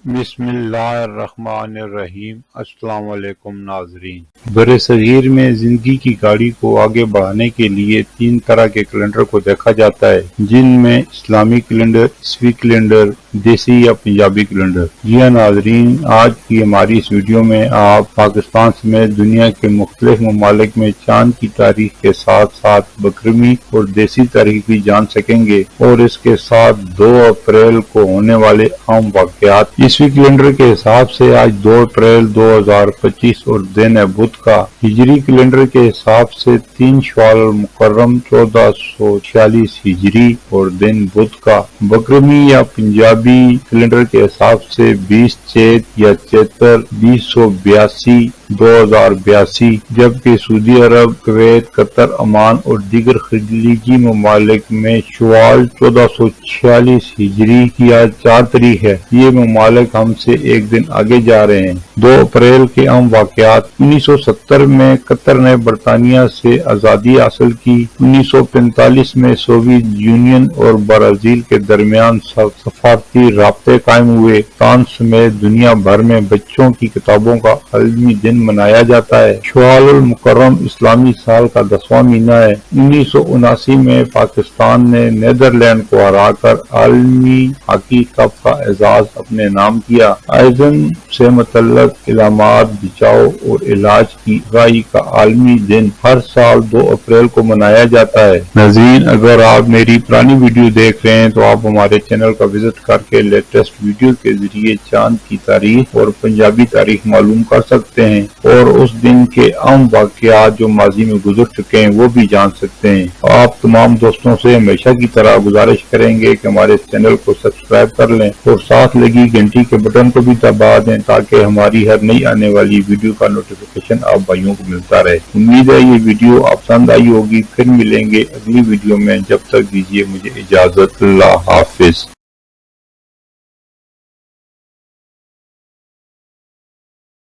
بسم اللہ الرحمن الرحیم۔ السلام علیکم ناظرین۔ برصغیر میں زندگی کی گاڑی کو آگے بڑھانے کے لیے 3 طرح کے کیلنڈر کو دیکھا جاتا ہے، جن میں اسلامی کیلنڈر، عیسوی کیلنڈر، دیسی یا پنجابی کیلنڈر۔ جی ہاں ناظرین، آج کی ہماری اس ویڈیو میں آپ پاکستان سمیت دنیا کے مختلف ممالک میں چاند کی تاریخ کے ساتھ ساتھ بقرمی اور دیسی تاریخ بھی جان سکیں گے، اور اس کے ساتھ 2 اپریل کو ہونے والے عام واقعات۔ عیسوی کیلنڈر کے حساب سے آج 2 اپریل 2025 اور دن ہے بدھ کا۔ ہجری کیلنڈر کے حساب سے 3 شوال المکرم 1446 ہجری اور دن بدھ کا۔ بقرمی یا پنجابی کیلنڈر کے حساب سے 20 چیت یا چیتر 2082 2082، جبکہ سعودی عرب، کویت، قطر، عمان اور دیگر خلیجی ممالک میں شوال 1446 ہجری کی آج 4 تاریخ ہے۔ یہ ممالک ہم سے ایک دن آگے جا رہے ہیں۔ 2 اپریل کے اہم واقعات۔ 1970 میں قطر نے برطانیہ سے آزادی حاصل کی۔ 1945 میں سوویت یونین اور برازیل کے درمیان سفارتی رابطے قائم ہوئے۔ پاکستان سمیت دنیا بھر میں بچوں کی کتابوں کا عالمی دن منایا جاتا ہے۔ شوال المکرم اسلامی سال کا 10واں مہینہ ہے۔ 1979 میں پاکستان نے نیدرلینڈ کو ہرا کر عالمی ہاکی کپ کا اعزاز اپنے نام کیا۔ آئزن سے متعلق علامات بچاؤ اور علاج کی آگاہی کا عالمی دن ہر سال 2 اپریل کو منایا جاتا ہے۔ ناظرین، اگر آپ میری پرانی ویڈیو دیکھ رہے ہیں تو آپ ہمارے چینل کا وزٹ کر کے لیٹسٹ ویڈیو کے ذریعے چاند کی تاریخ اور پنجابی تاریخ معلوم کر سکتے ہیں، اور اس دن کے اہم واقعات جو ماضی میں گزر چکے ہیں وہ بھی جان سکتے ہیں۔ آپ تمام دوستوں سے ہمیشہ کی طرح گزارش کریں گے کہ ہمارے چینل کو سبسکرائب کر لیں اور ساتھ لگی گھنٹی کے بٹن کو بھی دبا دیں تاکہ ہماری ہر نئی آنے والی ویڈیو کا نوٹیفیکیشن آپ بھائیوں کو ملتا رہے۔ امید ہے یہ ویڈیو آپ پسند آئی ہوگی۔ پھر ملیں گے اگلی ویڈیو میں، جب تک دیجیے مجھے اجازت۔ اللہ حافظ۔